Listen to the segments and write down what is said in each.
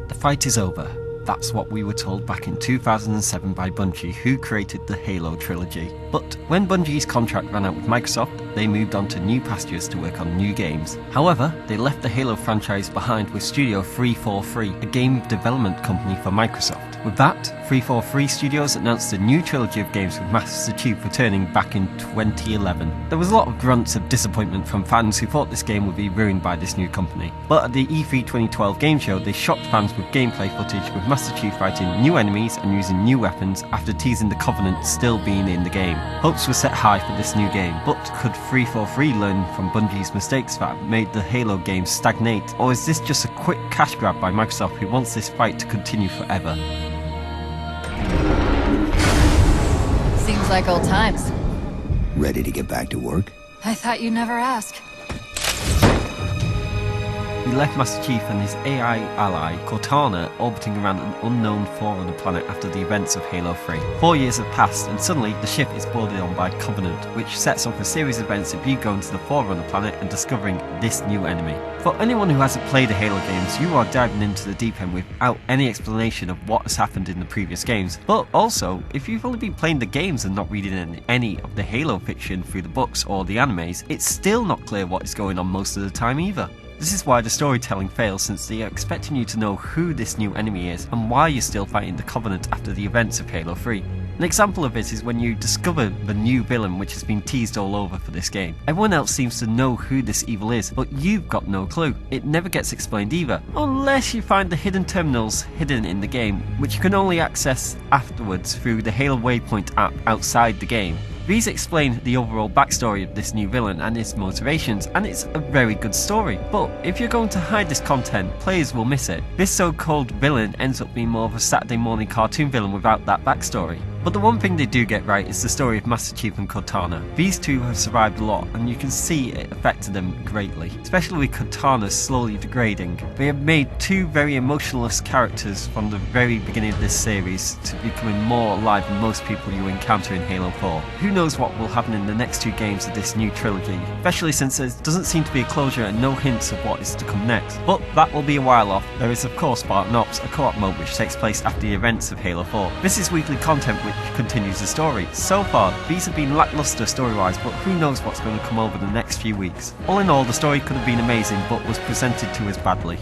The fight is over. That's what we were told back in 2007 by Bungie, who created the Halo trilogy. But when Bungie's contract ran out with Microsoft, they moved on to new pastures to work on new games. However, they left the Halo franchise behind with Studio 343, a game development company for Microsoft. With that, 343 Studios announced a new trilogy of games with Master Chief returning back in 2011. There was a lot of grunts of disappointment from fans who thought this game would be ruined by this new company. But at the E3 2012 game show, they shocked fans with gameplay footage with Master Chief fighting new enemies and using new weapons after teasing the Covenant still being in the game. Hopes were set high for this new game, but could 343 learn from Bungie's mistakes that made the Halo games stagnate, or is this just a quick cash grab by Microsoft who wants this fight to continue forever? Seems like old times. Ready to get back to work? I thought you'd never ask. We left Master Chief and his AI ally, Cortana, orbiting around an unknown Forerunner planet after the events of Halo 3. 4 years have passed, and suddenly the ship is boarded on by Covenant, which sets off a series of events of you going to the Forerunner planet and discovering this new enemy. For anyone who hasn't played the Halo games, you are diving into the deep end without any explanation of what has happened in the previous games. But also, if you've only been playing the games and not reading any of the Halo fiction through the books or the animes, it's still not clear what is going on most of the time either. This is why the storytelling fails, since they are expecting you to know who this new enemy is and why you're still fighting the Covenant after the events of Halo 3. An example of this is when you discover the new villain, which has been teased all over for this game. Everyone else seems to know who this evil is, but you've got no clue. It never gets explained either, unless you find the hidden terminals hidden in the game, which you can only access afterwards through the Halo Waypoint app outside the game. These explain the overall backstory of this new villain and his motivations, and it's a very good story. But if you're going to hide this content, players will miss it. This so-called villain ends up being more of a Saturday morning cartoon villain without that backstory. But the one thing they do get right is the story of Master Chief and Cortana. These two have survived a lot, and you can see it affected them greatly, especially with Cortana slowly degrading. They have made two very emotionless characters from the very beginning of this series to becoming more alive than most people you encounter in Halo 4. Who knows what will happen in the next two games of this new trilogy, especially since there doesn't seem to be a closure and no hints of what is to come next. But that will be a while off. There is of course Spartan Ops, a co-op mode which takes place after the events of Halo 4. This is weekly content which continues the story. So far, these have been lackluster story-wise, but who knows what's going to come over the next few weeks. All in all, the story could have been amazing, but was presented to us badly.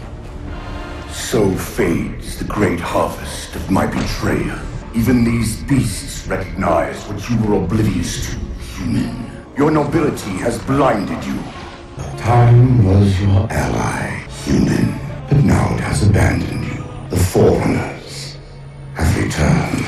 So fades the great harvest of my betrayal. Even these beasts recognize what you were oblivious to, human. Your nobility has blinded you. Time was your ally, human, but now it has abandoned you. The Forerunners have returned.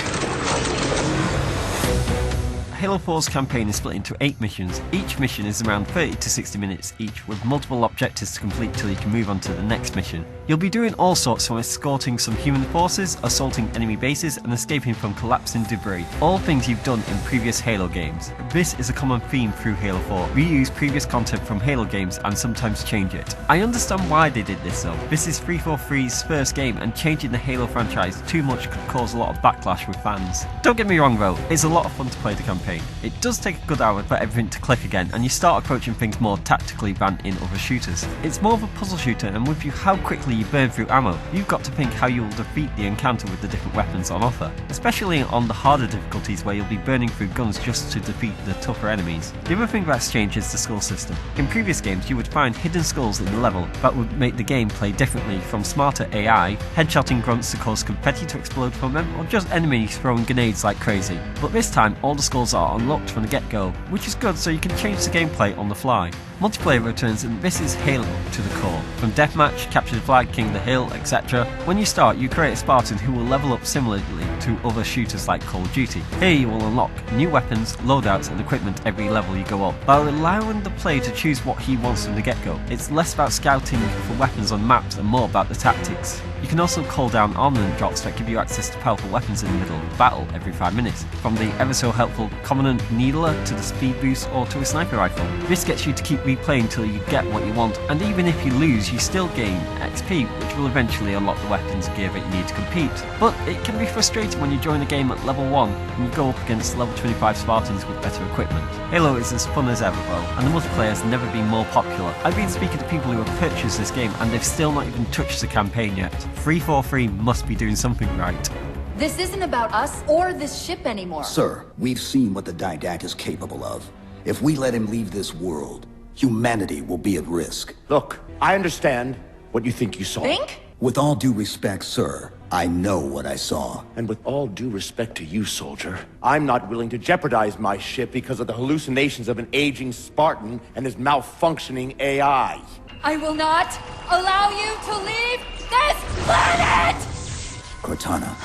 Halo 4's campaign is split into 8 missions. Each mission is around 30 to 60 minutes each, with multiple objectives to complete till you can move on to the next mission. You'll be doing all sorts, from escorting some human forces, assaulting enemy bases, and escaping from collapsing debris. All things you've done in previous Halo games. This is a common theme through Halo 4. Reuse previous content from Halo games and sometimes change it. I understand why they did this though. This is 343's first game, and changing the Halo franchise too much could cause a lot of backlash with fans. Don't get me wrong though, it's a lot of fun to play the campaign. It does take a good hour for everything to click again, and you start approaching things more tactically than in other shooters. It's more of a puzzle shooter, and with you how quickly you burn through ammo, you've got to think how you will defeat the encounter with the different weapons on offer, especially on the harder difficulties where you'll be burning through guns just to defeat the tougher enemies. The other thing that's changed is the skull system. In previous games you would find hidden skulls in the level that would make the game play differently, from smarter AI, headshotting grunts to cause confetti to explode from them, or just enemies throwing grenades like crazy. But this time all the skulls are unlocked from the get-go, which is good so you can change the gameplay on the fly. Multiplayer returns, and this is Halo to the core. From deathmatch, capture the flag, king of the hill, etc. When you start, you create a Spartan who will level up similarly to other shooters like Call of Duty. Here you will unlock new weapons, loadouts and equipment every level you go up, while allowing the player to choose what he wants from the get-go. It's less about scouting for weapons on maps and more about the tactics. You can also call down armament drops that give you access to powerful weapons in the middle of battle every 5 minutes, from the ever so helpful Covenant Needler to the speed boost or to a sniper rifle. This gets you to keep replaying until you get what you want, and even if you lose you still gain XP, which will eventually unlock the weapons and gear that you need to compete. But it can be frustrating when you join a game at level 1 and you go up against level 25 Spartans with better equipment. Halo is as fun as ever though, and the multiplayer has never been more popular. I've been speaking to people who have purchased this game and they've still not even touched the campaign yet. 343 must be doing something right. This isn't about us or this ship anymore. Sir, we've seen what the Didact is capable of. If we let him leave this world, humanity will be at risk. Look, I understand what you think you saw. Think? With all due respect, sir, I know what I saw. And with all due respect to you, soldier, I'm not willing to jeopardize my ship because of the hallucinations of an aging Spartan and his malfunctioning AI. I will not allow you to leave this planet! Cortana.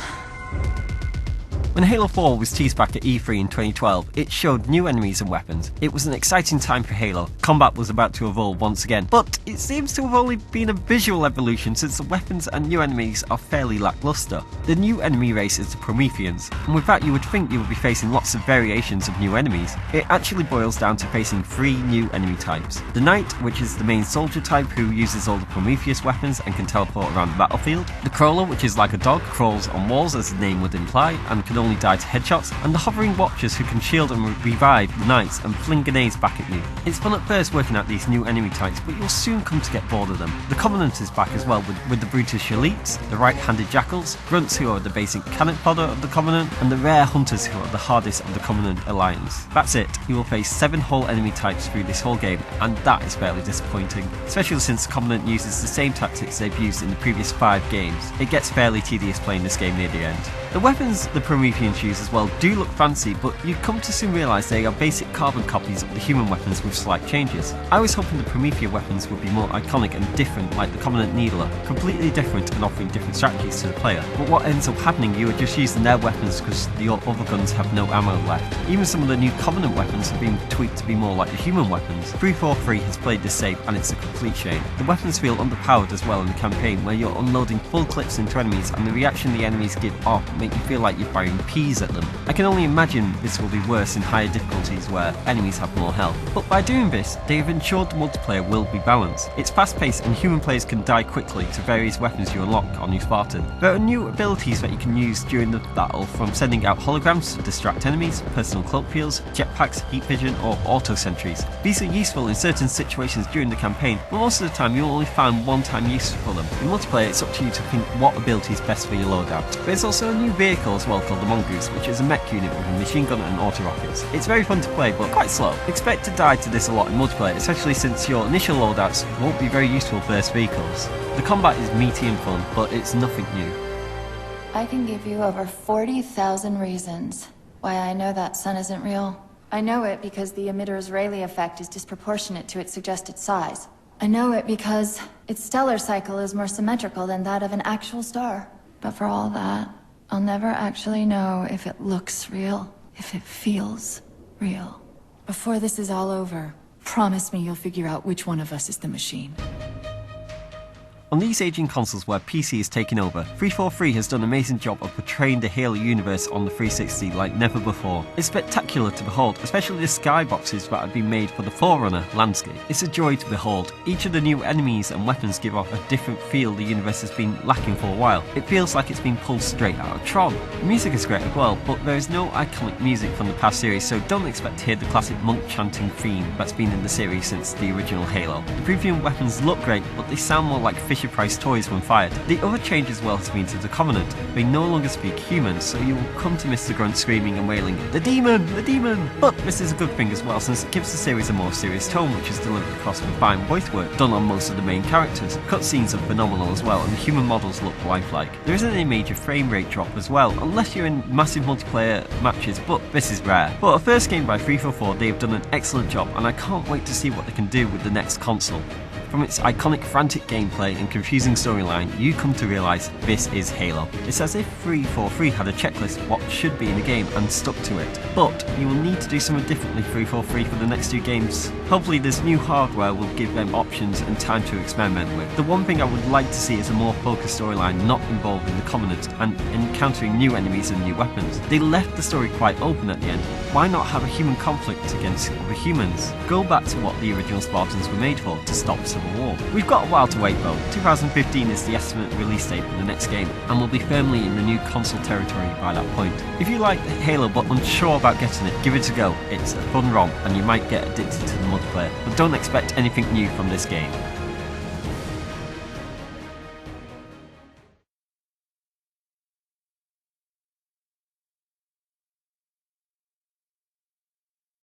When Halo 4 was teased back at E3 in 2012, it showed new enemies and weapons. It was an exciting time for Halo. Combat was about to evolve once again, but it seems to have only been a visual evolution since the weapons and new enemies are fairly lackluster. The new enemy race is the Prometheans, and with that you would think you would be facing lots of variations of new enemies. It actually boils down to facing 3 new enemy types. The Knight, which is the main soldier type who uses all the Prometheus weapons and can teleport around the battlefield. The Crawler, which is like a dog, crawls on walls as the name would imply, and can only die to headshots, and the Hovering Watchers who can shield and revive the Knights and fling grenades back at you. It's fun at first working out these new enemy types, but you'll soon come to get bored of them. The Covenant is back as well with the brutish elites, the right-handed jackals, grunts who are the basic cannon fodder of the Covenant, and the rare hunters who are the hardest of the Covenant alliance. That's it, you will face 7 whole enemy types through this whole game, and that is fairly disappointing, especially since the Covenant uses the same tactics they've used in the previous 5 games. It gets fairly tedious playing this game near the end. The weapons the Prometheans use as well do look fancy, but you come to soon realise they are basic carbon copies of the human weapons with slight changes. I was hoping the Promethea weapons would be more iconic and different like the Covenant Needler, completely different and offering different strategies to the player, but what ends up happening, you are just using their weapons because your other guns have no ammo left. Even some of the new Covenant weapons have been tweaked to be more like the human weapons. 343 has played this safe and it's a complete shame. The weapons feel underpowered as well in the campaign, where you're unloading full clips into enemies and the reaction the enemies give off make you feel like you're firing peas at them. I can only imagine this will be worse in higher difficulties where enemies have more health. But by doing this, they have ensured the multiplayer will be balanced. It's fast paced and human players can die quickly to various weapons you unlock on your Spartan. There are new abilities that you can use during the battle, from sending out holograms to distract enemies, personal cloak fields, jetpacks, heat vision or auto sentries. These are useful in certain situations during the campaign, but most of the time you'll only find one-time use for them. In multiplayer it's up to you to think what ability is best for your loadout. There's also a new vehicle as well called the Mongoose, which is a mech unit with a machine gun and auto rockets. It's very fun to play but quite slow. Expect to die to this a lot in multiplayer, especially since your initial loadouts won't be very useful burst vehicles. The combat is meaty and fun, but it's nothing new. I can give you over 40,000 reasons why I know that sun isn't real. I know it because the emitter's Rayleigh effect is disproportionate to its suggested size. I know it because its stellar cycle is more symmetrical than that of an actual star. But for all that, I'll never actually know if it looks real, if it feels real. Before this is all over, promise me you'll figure out which one of us is the machine. On these aging consoles where PC is taking over, 343 has done an amazing job of portraying the Halo universe on the 360 like never before. It's spectacular to behold, especially the skyboxes that have been made for the Forerunner landscape. It's a joy to behold. Each of the new enemies and weapons give off a different feel the universe has been lacking for a while. It feels like it's been pulled straight out of Tron. The music is great as well, but there is no iconic music from the past series, so don't expect to hear the classic monk chanting theme that's been in the series since the original Halo. The Promethean weapons look great, but they sound more like Fisher-Price toys when fired. The other change as well has been to the Covenant. They no longer speak human, so you will come to miss the grunt screaming and wailing, "The demon! The demon!" But this is a good thing as well, since it gives the series a more serious tone, which is delivered across with fine voice work done on most of the main characters. Cutscenes are phenomenal as well, and the human models look lifelike. There isn't any major frame rate drop as well, unless you're in massive multiplayer matches, but this is rare. But a first game by 343, they have done an excellent job, and I can't wait to see what they can do with the next console. From its iconic frantic gameplay and confusing storyline, you come to realise this is Halo. It's as if 343 had a checklist of what should be in a game and stuck to it. But you will need to do something differently 343 for the next 2 games. Hopefully this new hardware will give them options and time to experiment with. The one thing I would like to see is a more focused storyline not involving the Covenant and encountering new enemies and new weapons. They left the story quite open at the end. Why not have a human conflict against other humans? Go back to what the original Spartans were made for, to stop civil war. We've got a while to wait though. 2015 is the estimate release date for the next game, and we'll be firmly in the new console territory by that point. If you like Halo but unsure about getting it, give it a go. It's a fun romp and you might get addicted to the multiplayer, but don't expect anything new from this game.